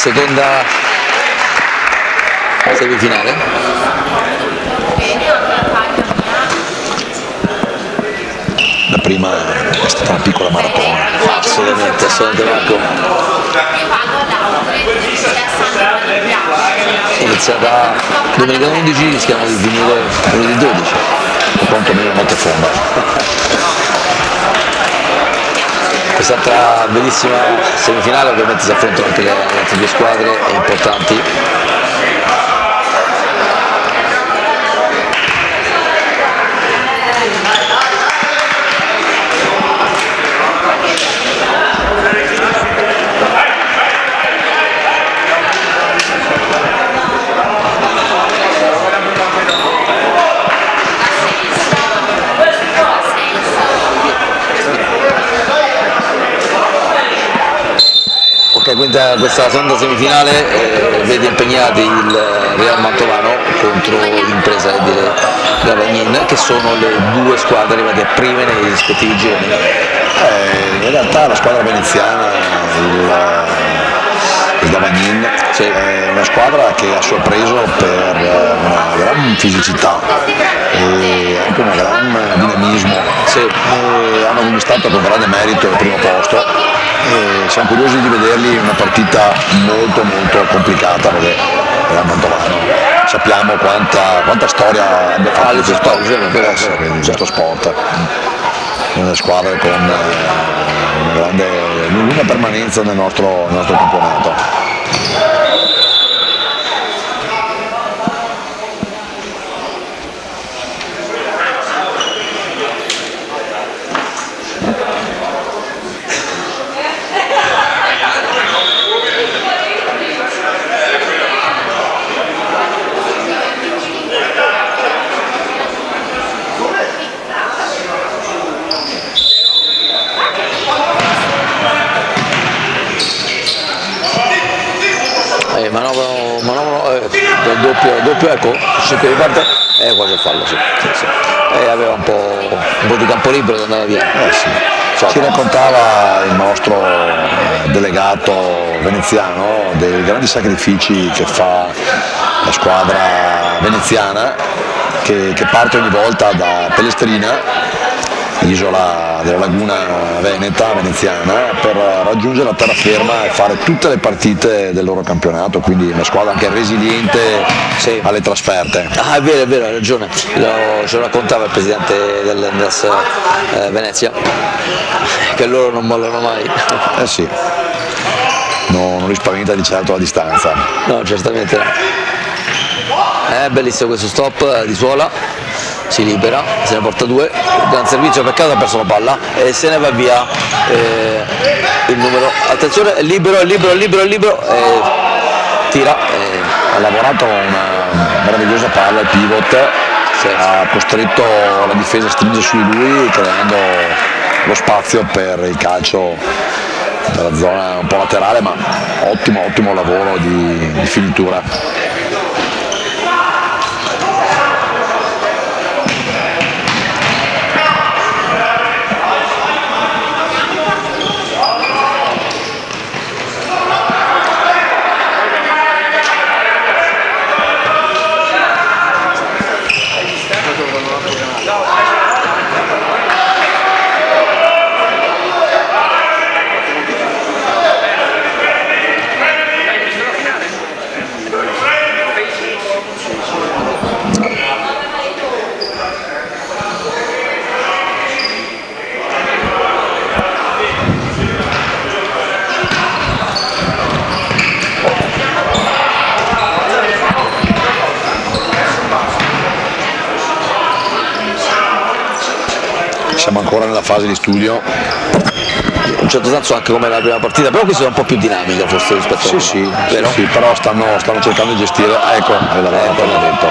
seconda semifinale. La prima è stata una piccola maratona. Assolutamente Marco. È iniziata domenica 11, rischiamo di finire lunedì 12, o quantomeno notte fonda. Quest'altra bellissima semifinale, ovviamente si affrontano anche le altre due squadre importanti. Quindi questa seconda semifinale vede impegnati il Real Mantovano contro l'Impresa di Gravagnin, che sono le due squadre arrivate a prime nei rispettivi gironi. In realtà la squadra veneziana, il Gravagnin, è una squadra che ha sorpreso per una gran fisicità e anche un gran dinamismo. Hanno conquistato con grande merito il primo posto. E siamo curiosi di vederli in una partita molto molto complicata, perché era Mantovano sappiamo quanta storia abbia fatto questo sport, una squadra con una grande lunga permanenza nel nostro campionato. Manovro doppio, ecco, 5 di parte, qua c'è il fallo, sì. Aveva un po' di campo libero e andava via. Ci raccontava il nostro delegato veneziano dei grandi sacrifici che fa la squadra veneziana, che parte ogni volta da Pellestrina, isola della laguna veneziana, per raggiungere la terraferma e fare tutte le partite del loro campionato, quindi una squadra anche resiliente alle trasferte. È vero, hai ragione, ce lo raccontava il presidente dell'Endas Venezia, che loro non mollano mai. Sì, non li spaventa di certo la distanza. No, certamente no. È bellissimo questo stop di Suola, si libera, se ne porta due, gran servizio, peccato ha perso la palla e se ne va via il numero, attenzione, è libero, tira. Ha lavorato una meravigliosa palla, il pivot, ha costretto la difesa a stringere su di lui, creando lo spazio per il calcio dalla zona un po' laterale, ma ottimo lavoro di finitura. Siamo ancora nella fase di studio, in un certo senso anche come la prima partita, però questa è un po' più dinamica forse rispetto a sì, però stanno cercando di gestire, ecco, l'ha detto.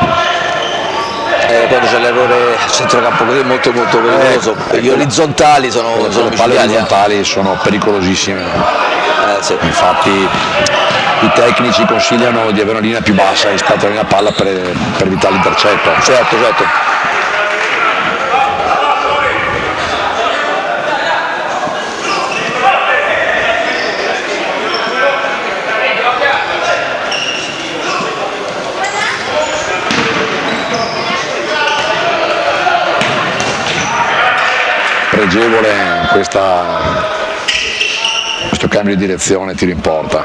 Quando c'è l'errore a centrocampo così è molto pericoloso, gli orizzontali sono le palle orizzontali sono pericolosissime. Infatti i tecnici consigliano di avere una linea più bassa rispetto alla linea palla per evitare l'intercetto. Certo. pregevole in questo cambio di direzione, tiro in porta.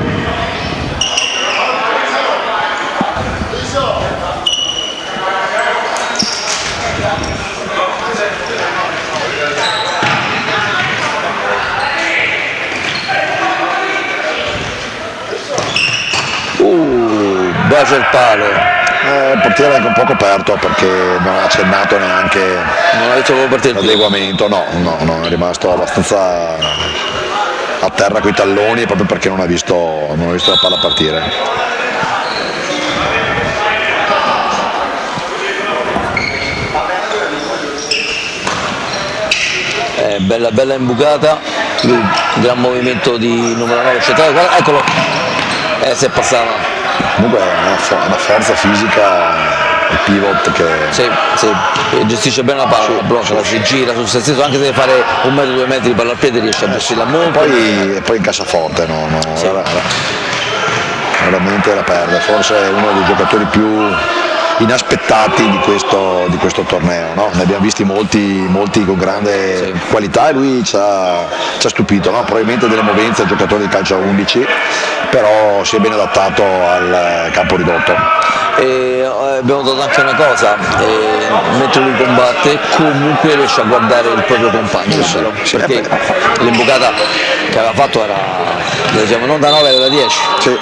Bacia il palo. Il portiere è anche un po' coperto perché non ha accennato neanche Non ha detto come partire il tiro. l'adeguamento, no, è rimasto abbastanza a terra coi talloni proprio perché non ha visto la palla partire. Bella imbucata, gran movimento di numero 9 centrale, guarda, eccolo, se passava. Comunque è una forza fisica, il pivot che... Sì, gestisce bene la palla, blocca, si gira su se stesso, anche se deve fare 1 metro, 2 metri di palla al piede riesce a gestirla molto. E poi incassa forte, veramente la perde, forse è uno dei giocatori più inaspettati di questo torneo, no? Ne abbiamo visti molti con grande qualità e lui ci ha stupito, no? Probabilmente delle movenze al giocatore di calcio a 11, però si è ben adattato al campo ridotto. E abbiamo notato anche una cosa, mentre lui combatte comunque riesce a guardare il proprio compagno, perché l'imbucata che aveva fatto era, diciamo, non da 9, era da 10. Sì.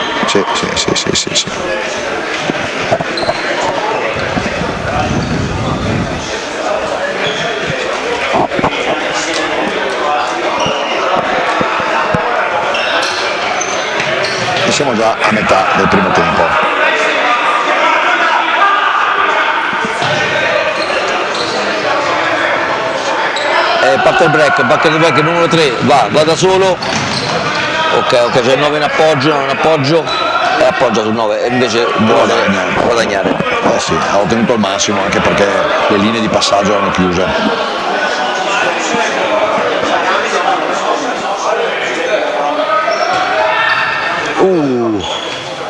E siamo già a metà del primo tempo. Parte il break numero 3, va da solo, ok, c'è il 9 in appoggio e appoggia sul 9 e invece vuole guadagnare. Sì, ha ottenuto il massimo anche perché le linee di passaggio erano chiuse.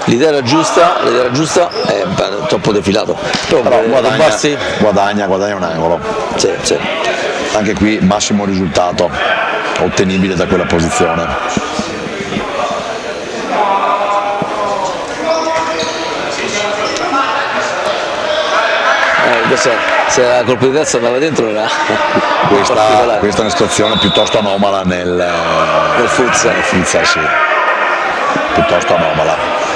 L'idea era giusta, è troppo defilato. Però guadagna un angolo. Sì. Anche qui massimo risultato ottenibile da quella posizione. Se la colpo di testa andava dentro era questa è una situazione piuttosto anomala nel futsal, sì. Piuttosto anomala.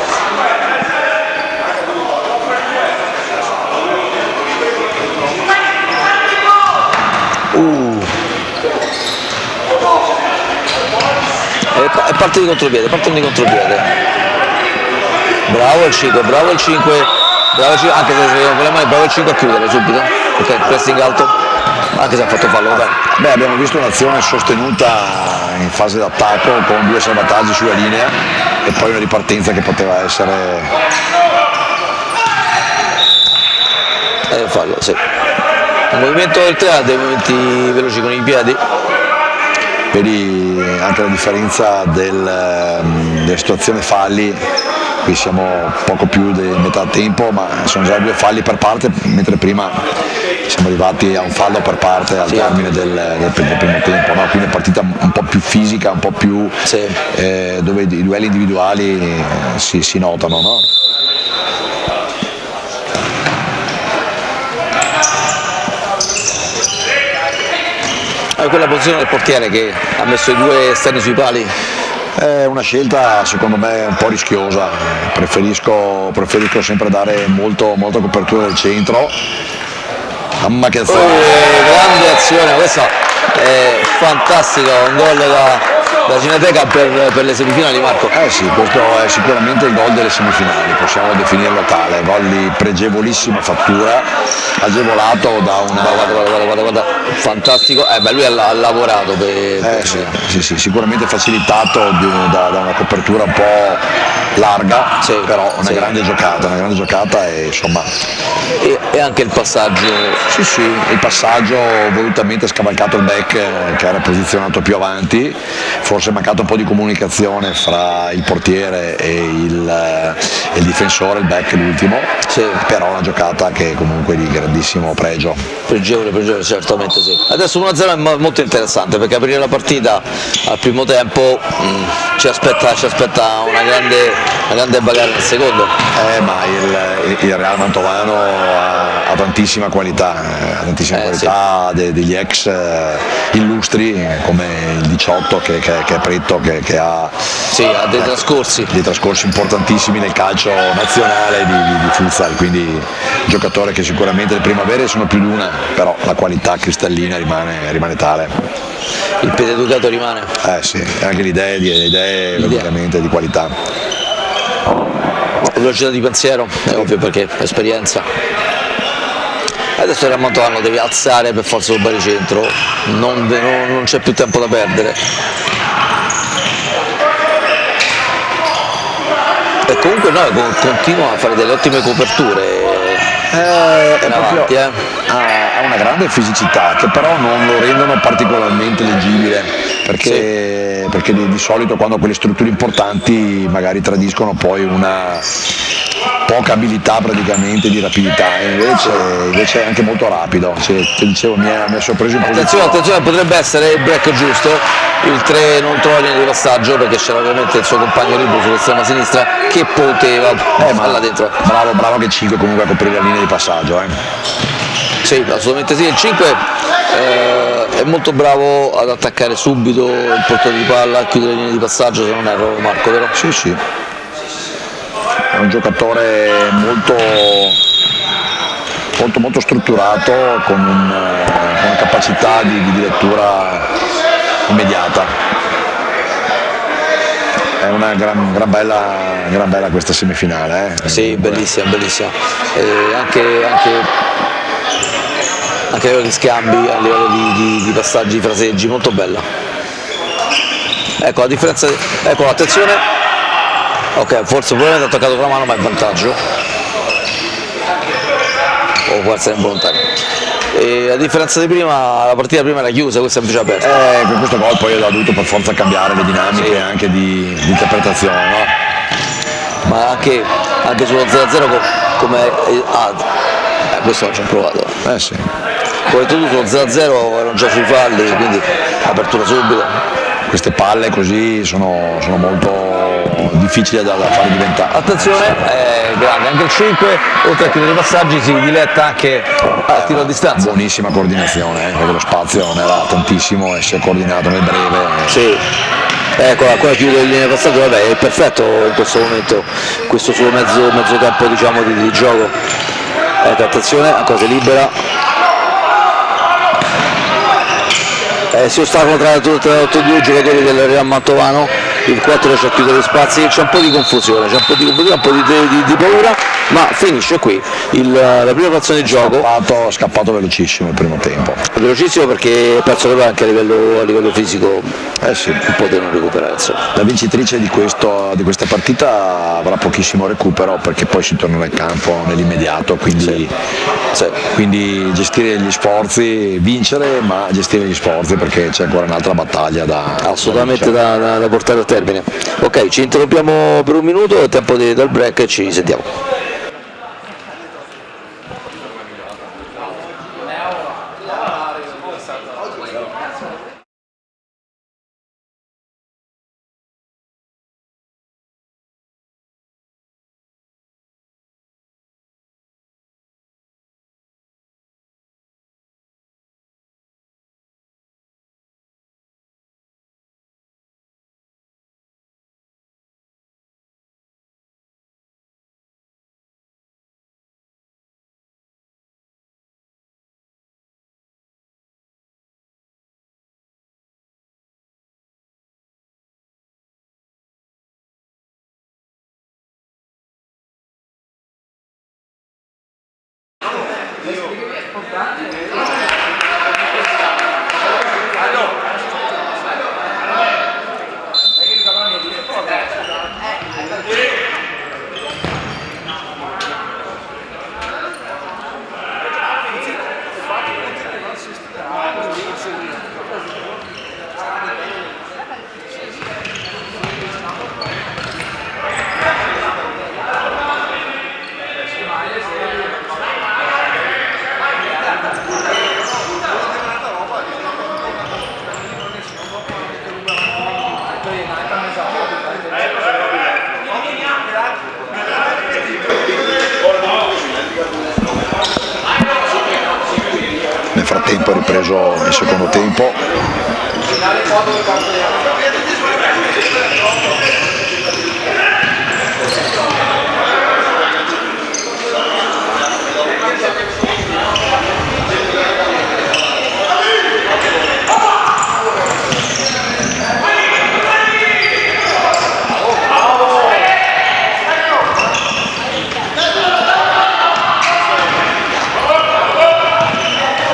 E parte di contropiede. Bravo il 5, anche se con le mani, bravo il 5 a chiudere subito. Ok, pressing alto, anche se ha fatto fallo. Beh, abbiamo visto un'azione sostenuta in fase d'attacco con 2 salvataggi sulla linea e poi una ripartenza che poteva essere... fallo, sì. Il movimento del 3 ha dei movimenti veloci con i piedi. Vedi anche la differenza della situazione falli, qui siamo poco più di metà tempo, ma sono già 2 falli per parte, mentre prima siamo arrivati a un fallo per parte al termine del primo tempo, no? Quindi è partita un po' più fisica, un po' più dove i duelli individuali si notano, no? Quella posizione del portiere che ha messo i 2 esterni sui pali è una scelta secondo me un po' rischiosa, preferisco sempre dare molta copertura del centro. Mamma che azione! Grande azione, questa è fantastica, un gol da Cineteca per le semifinali, Marco. Sì, questo è sicuramente il gol delle semifinali, possiamo definirlo tale, gol di pregevolissima fattura, agevolato da una... Guarda, fantastico, lui ha lavorato sì, sicuramente facilitato da una copertura un po' larga, Sì, però una sì. grande giocata e insomma E anche il passaggio. sì, il passaggio volutamente scavalcato il back che era posizionato più avanti, forse è mancato un po' di comunicazione fra il portiere e il difensore, il back l'ultimo, Sì. però una giocata che comunque di grandissimo pregio. Pregevole, certamente sì. Adesso 1-0 è molto interessante perché aprire la partita al primo tempo ci aspetta una grande bagarre nel secondo. Ma il Real Mantovano ha tantissima qualità, degli ex illustri come il 18 che è Pretto che ha Dei trascorsi. dei trascorsi importantissimi nel calcio nazionale di futsal, quindi un giocatore che sicuramente le primavere sono più di una, però la qualità cristallina rimane tale. Il piede educato rimane. Sì, anche le idee veramente di qualità. Velocità di pensiero, è ovvio perché esperienza. Adesso il Mantovano deve alzare per forza sul baricentro, non c'è più tempo da perdere. E comunque noi continua a fare delle ottime coperture in avanti. Ha una grande fisicità che però non lo rendono particolarmente leggibile perché di solito quando quelle strutture importanti magari tradiscono poi una poca abilità praticamente di rapidità, e invece è anche molto rapido. Ti dicevo, mi ha sorpreso in posizione. Attenzione, potrebbe essere il break giusto, il 3 non trova linea di passaggio perché c'era ovviamente il suo compagno libero sull'estrema sinistra che poteva là dentro. Bravo che 5 comunque a coprire la linea di passaggio. Sì, assolutamente sì, il 5 è molto bravo ad attaccare subito il portatore di palla, a chiudere le linee di passaggio, se non erro Marco, vero? Sì. È un giocatore molto strutturato, con una capacità di lettura immediata. È una gran bella questa semifinale. Sì, bellissima. Anche a livello di scambi, a livello di passaggi, fraseggi, molto bella. Ecco la differenza, ecco attenzione. Ok, forse probabilmente ha toccato con la mano ma è in vantaggio. O può essere involontario. E a differenza di prima, la partita prima era chiusa, questa è invece aperta. Con questo gol poi ha dovuto per forza cambiare le dinamiche anche di interpretazione, no? Ma anche sullo 0-0 come questo non ci ho provato. Sì. Come tu sullo 0-0 erano già sui falli, quindi apertura subito. Queste palle così sono molto difficili da fare diventare. Attenzione, è grande, anche il 5, oltre a chiudere i passaggi si diletta anche a tiro a distanza. Buonissima coordinazione, perché lo spazio non era tantissimo e si è coordinato nel breve. Sì. Ecco, qua chiude il linea di passaggio, vabbè, è perfetto in questo momento, questo suo mezzo tempo diciamo di gioco. Ecco, attenzione, ancora si libera. Si ostacola tra due giocatori del Real Mantovano, il 4 riesce a chiudere gli spazi, c'è un po' di confusione, un po' di paura, ma finisce qui la prima frazione di gioco. Scappato velocissimo il primo tempo. Velocissimo perché penso che anche a livello fisico un po' devono recuperare. La vincitrice di questa partita avrà pochissimo recupero perché poi si torna nel campo nell'immediato, quindi gestire gli sforzi, vincere ma gestire gli sforzi perché c'è ancora un'altra battaglia da portare a termine. Ok, ci interrompiamo per un minuto, è tempo dal break e ci sentiamo. Nel frattempo è ripreso il secondo tempo.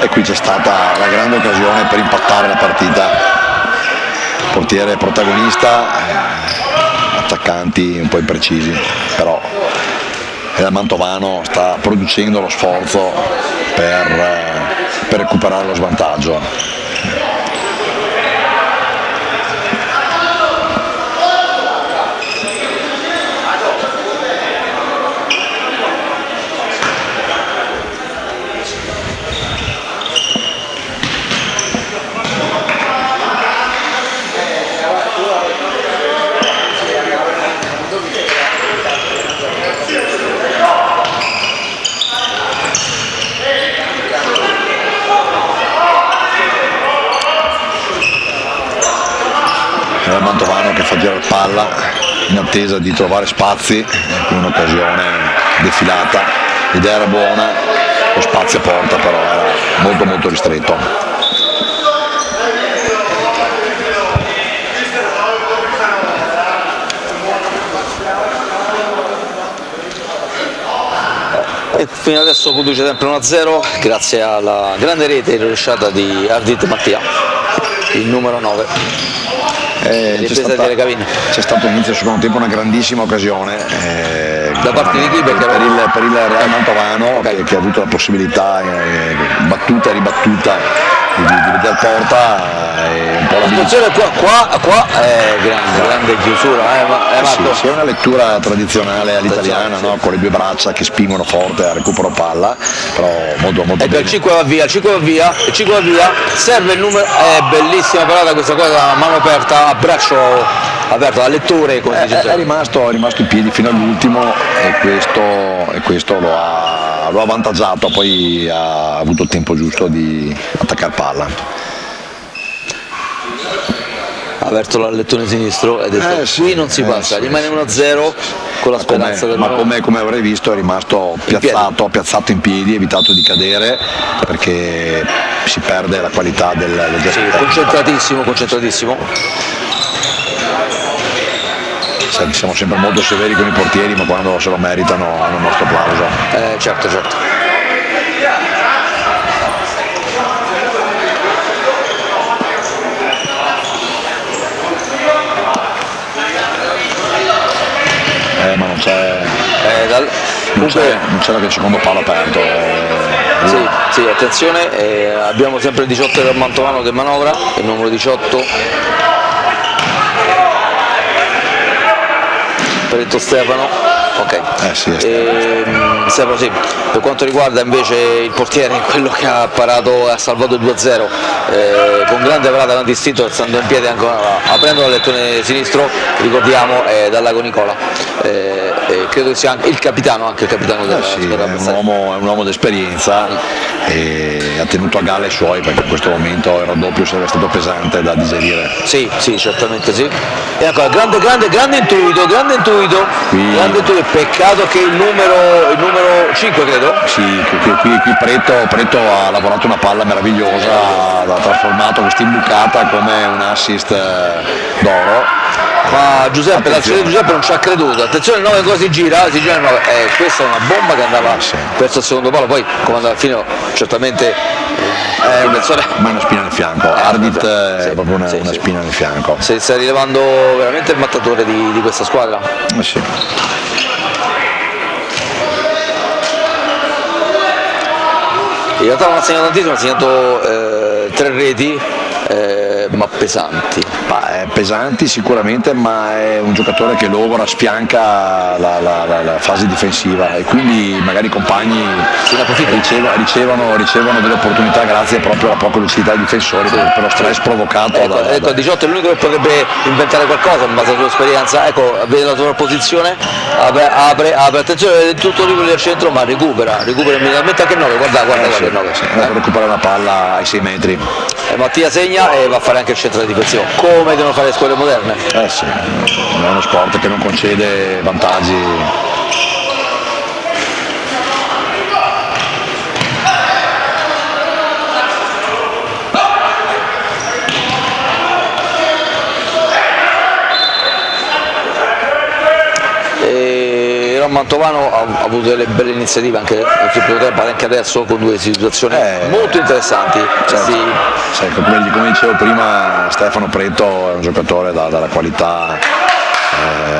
E qui c'è stata la grande occasione per impattare la partita. Portiere protagonista, attaccanti un po' imprecisi, però il Mantovano sta producendo lo sforzo per recuperare lo svantaggio. Mantovano che fa girare palla in attesa di trovare spazi, un'occasione defilata, l'idea era buona, lo spazio a porta però era molto ristretto. E fino adesso conduce sempre 1-0 grazie alla grande rete rovesciata di Ardit Mattia, il numero 9. C'è stato all'inizio del secondo tempo una grandissima occasione da parte di chi? Per il Real Mantovano, okay, che ha avuto la possibilità battuta e ribattuta di vedere porta un po' attenzione qua è grande chiusura, Marco? Sì, è una lettura tradizionale all'italiana, sì. No? Con le due braccia che spingono forte a recupero palla, però molto ecco, bene. Il 5 va via, serve il numero, è bellissima parata questa cosa, mano aperta, a braccio aperto, da lettore, come è rimasto in piedi fino all'ultimo e questo lo ha avvantaggiato, poi ha avuto il tempo giusto di attaccare palla. Ha aperto l'allettone sinistro e ha detto qui non si passa, rimane 1-0 con la speranza del ma come avrei visto è rimasto piazzato in piedi, evitato di cadere perché si perde la qualità del gesto. Sì, concentratissimo. Siamo sempre molto severi con i portieri, ma quando se lo meritano hanno il nostro applauso. Certo. Ma non c'è che il secondo palo aperto. Sì, attenzione, abbiamo sempre il 18 del Mantovano che manovra, il numero 18 Peretto Stefano, ok. Stefano sì. Per quanto riguarda invece il portiere, quello che ha parato e ha salvato il 2-0 con grande parata, grande istinto, stando in piedi ancora, aprendo il lettone sinistro, ricordiamo, dall'Ago Nicola, credo che sia anche il capitano della squadra. È un uomo d'esperienza e ha tenuto a galla i suoi, perché in questo momento il raddoppio sarebbe stato pesante da digerire. Sì, certamente sì. E ancora grande intuito, peccato che il numero 5 credo. Sì, qui Preto ha lavorato una palla meravigliosa, ha trasformato questa imbucata come un assist d'oro. Ma Giuseppe non ci ha creduto, attenzione, il 9 cosa si gira il 9, questa è una bomba che andava verso il secondo palo, poi come andava alla fine certamente ma è una spina nel fianco, Ardit è proprio una spina nel fianco. Si sta rilevando veramente il mattatore di questa squadra. Sì. In realtà non ha segnato tantissimo, ha segnato 3 reti, ma pesanti. Pesanti sicuramente, ma è un giocatore che lavora, sfianca la fase difensiva e quindi magari i compagni ricevono delle opportunità grazie proprio alla poca lucidità dei difensori, per lo stress provocato. Ecco, 18 è l'unico che potrebbe inventare qualcosa in base alla sua esperienza. Ecco, vede la sovrapposizione, apre, attenzione, vede tutto il livello del centro, ma recupera immediatamente anche il 9, guarda che il 9. Recupera una palla ai 6 metri. Mattia segna e va a fare anche il centro difensivo, come devono fare le scuole moderne. Sì, è uno sport che non concede vantaggi. Mantovano ha avuto delle belle iniziative anche nel suo primo tempo, anche adesso con due situazioni molto interessanti. Come dicevo prima, Stefano Preto è un giocatore dalla qualità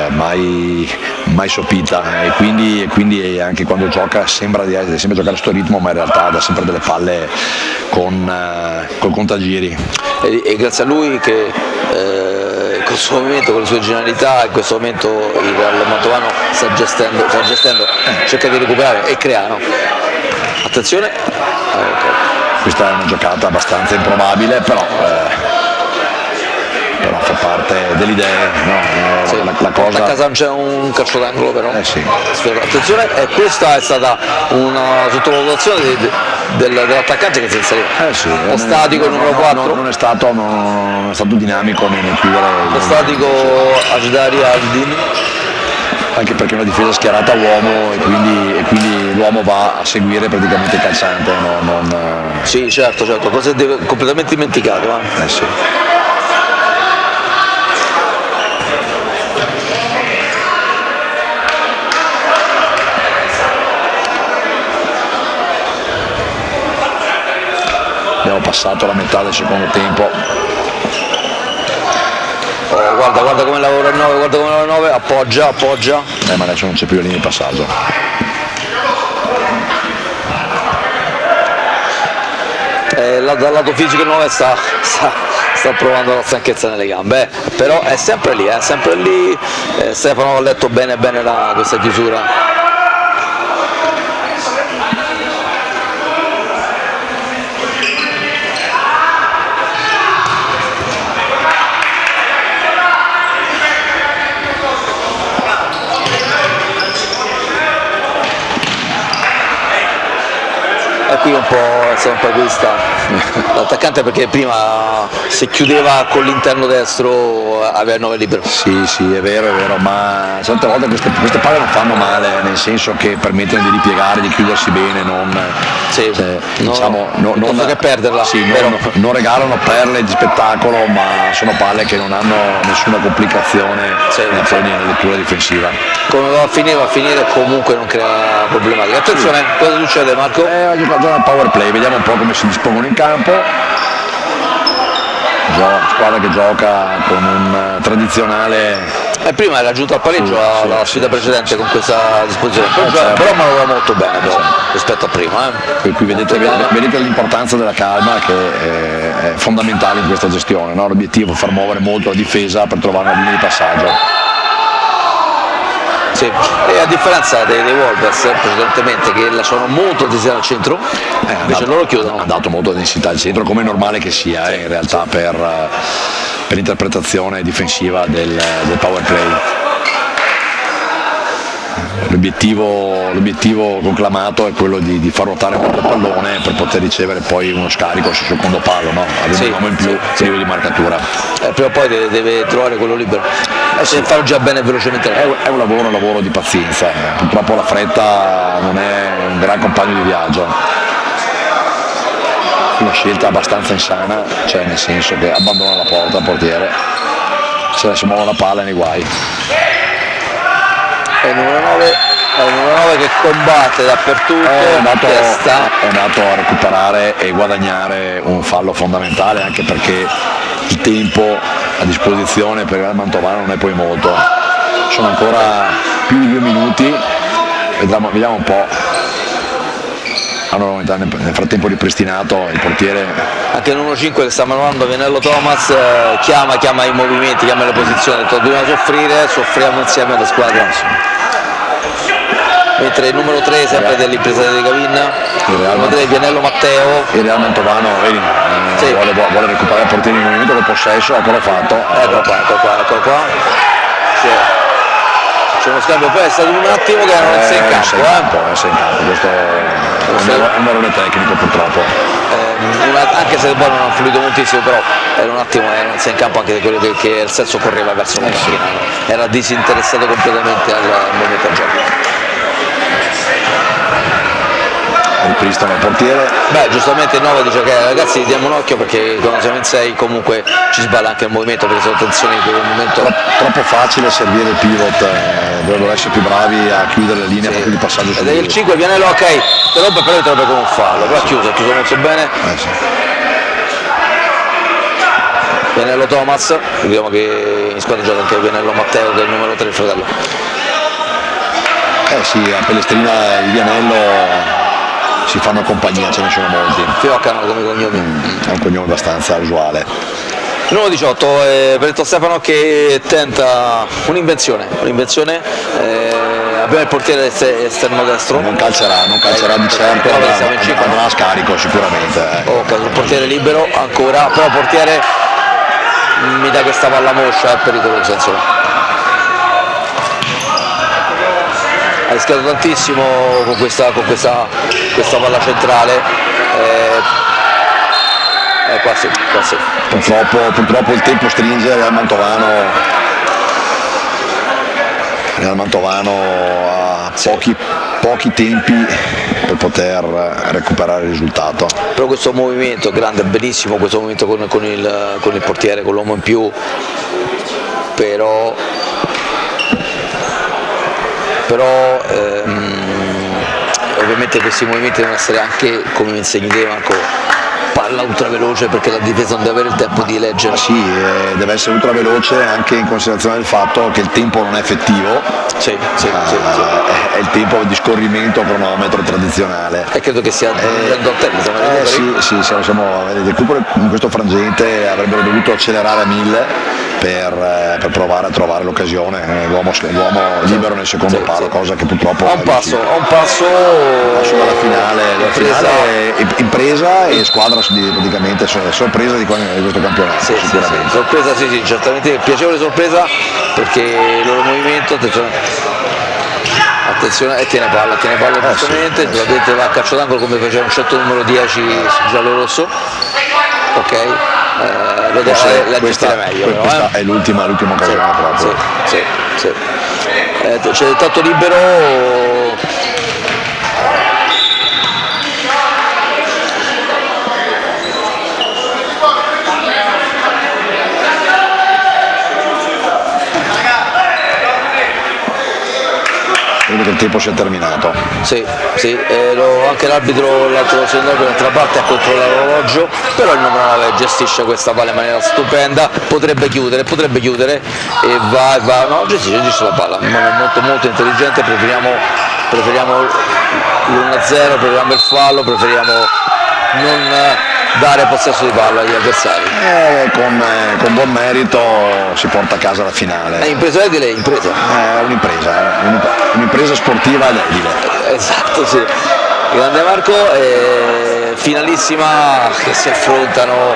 mai sopita e quindi anche quando gioca sembra sempre giocare a sto ritmo, ma in realtà dà sempre delle palle col contagiri. E grazie a lui che in questo momento, con le sue genialità, in questo momento il Mantovano sta gestendo, cerca di recuperare e creano. Attenzione, questa è una giocata abbastanza improbabile, però fa parte delle idee, no? La cosa... A casa non c'è un calcio d'angolo però. Sì. Attenzione, e questa è stata una sottovalutazione dell'attaccante che si inseriva. Sì, statico il numero 4. Non è stato dinamico nel chiudere. Statico Ajdari Aldin. Anche perché è una difesa schierata a uomo e quindi l'uomo va a seguire praticamente il calciante. Sì, certo, cose completamente dimenticate. Sì. Abbiamo passato la metà del secondo tempo. Guarda come lavora il 9, appoggia. Ma adesso non c'è più la linea di passaggio. Dal lato fisico il 9 sta provando la stanchezza nelle gambe, però è sempre lì. Stefano ha letto bene questa chiusura. E qui un po' è stato un po' egoista l'attaccante, perché prima se chiudeva con l'interno destro aveva il 9 libero. Sì, è vero, ma certe volte queste palle non fanno male, nel senso che permettono di ripiegare, di chiudersi bene, non che perderla. Non regalano perle di spettacolo, ma sono palle che non hanno nessuna complicazione nella lettura difensiva. Come va a finire comunque non crea problematiche. Attenzione, cosa succede, Marco? Ha giocato una power play, vediamo un po' come si dispongono in campo. Squadra che gioca con un tradizionale. Prima era giunto al pareggio alla sfida precedente con questa disposizione, però manovra molto bene rispetto a prima. Qui vedete l'importanza della calma, che è fondamentale in questa gestione, no? L'obiettivo è far muovere molto la difesa per trovare una linea di passaggio. Sì. E a differenza dei Wolves precedentemente, che lasciano molto a desiderare al centro, invece loro chiudono. Ha dato molto densità al centro, come è normale che sia in realtà per l'interpretazione difensiva del power play. L'obiettivo conclamato è quello di far ruotare molto il pallone per poter ricevere poi uno scarico sul secondo palo, no? Avere un uomo in più a livello di marcatura. Prima o poi deve trovare quello libero. Se farlo già bene velocemente. È un lavoro di pazienza. Purtroppo la fretta non è un gran compagno di viaggio. Una scelta abbastanza insana, cioè nel senso che abbandona la porta al portiere, se adesso muove la palla nei guai. È il numero 9 che combatte dappertutto, è andato a recuperare e guadagnare un fallo fondamentale, anche perché il tempo a disposizione per il Mantovano non è poi molto, sono ancora più di 2 minuti, vediamo un po'. hanno nel frattempo ripristinato il portiere. Anche l'1-5 che sta manovando Vianello Thomas, chiama i movimenti, chiama le posizioni, ha detto dobbiamo soffriamo insieme alla squadra. Mentre il numero 3 sempre dell'impresa di Gavin, il numero 3 Vianello Matteo, il Real Mantovano, vedi, sì. vuole recuperare il portiere in movimento col possesso, ecco l'ho fatto. Eccolo qua. C'è uno scambio, poi è stato un attimo che erano in campo. Questo è un errore tecnico purtroppo. Anche se poi non ha fluito moltissimo, però era un attimo in campo anche quello che il senso correva verso la macchina, era disinteressato completamente al movimento del gioco. Ripristano il portiere. Giustamente il 9 dice che ragazzi diamo un occhio perché quando siamo in 6 comunque ci sballa anche il movimento, perché sono tensioni in quel momento. Troppo facile servire il pivot, dovrebbero essere più bravi a chiudere le linee proprio di passaggio su. Ed è il 5 Vianello, ok, però con un fallo, però ha chiuso molto bene. Sì. Vianello Thomas, vediamo che in squadra gioca anche Vianello Matteo che è il numero 3 il fratello. Sì, a Pellestrina e il Vianello si fanno compagnia, ce ne sono molti. Fioccano come cognomi. È un cognome abbastanza usuale. Il numero 18 Benedetto Stefano che tenta un'invenzione. Abbiamo il portiere esterno destro. Non calcerà di certo, andrà a scarico sicuramente. Ok, sul portiere libero ancora, però il portiere mi dà questa palla moscia, è pericolosa insomma. Ha rischiato tantissimo con questa palla centrale. Qua sì. Purtroppo il tempo stringe, Real Mantovano ha pochi tempi per poter recuperare il risultato. Però questo movimento grande, bellissimo questo movimento con il portiere, con l'uomo in più, però ovviamente questi movimenti devono essere anche, come mi insegni te Marco, palla ultra veloce, perché la difesa non deve avere il tempo di leggere. Sì, deve essere ultra veloce anche in considerazione del fatto che il tempo non è effettivo. Sì. È il tempo di scorrimento cronometro tradizionale. E credo che sia andando a termine. Siamo il recupero in questo frangente, avrebbero dovuto accelerare a 1000 per provare a trovare l'occasione, l'uomo libero nel secondo palo, cosa che purtroppo ha un passo dalla finale impresa e squadra praticamente sorpresa di questo campionato. Sicuramente. Sorpresa, sì, certamente piacevole sorpresa, perché il loro movimento, attenzione, e tiene palla giustamente, probabilmente va a calcio d'angolo come faceva un certo numero 10 giallo-rosso. Ok, lo deve la gestire meglio. Questa è l'ultima occasione proprio. Sì. C'è tanto libero. Credo che il tempo sia terminato. Sì, anche l'altro secondo l'altra parte a controllare l'orologio, però il numero 9 gestisce questa palla in maniera stupenda, potrebbe chiudere e va, no, gestisce la palla, molto intelligente. Preferiamo l'1-0, preferiamo il fallo, preferiamo non dare possesso di palla agli avversari. Con buon merito si porta a casa la finale. È impresa edile, impresa. È un'impresa sportiva ed edile. Esatto, sì. Grande Marco, finalissima che si affrontano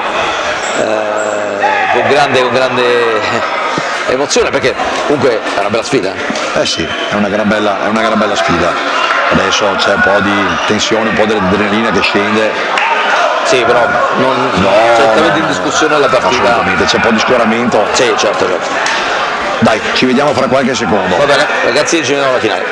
con grande emozione, perché comunque è una bella sfida. Sì, è una gran bella sfida. Adesso c'è un po' di tensione, un po' di adrenalina che scende. Sì, però certamente in discussione la partita. Assolutamente, c'è un po' di scoramento. Sì, certo. Dai, ci vediamo fra qualche secondo. Va bene, ragazzi, ci vediamo alla finale.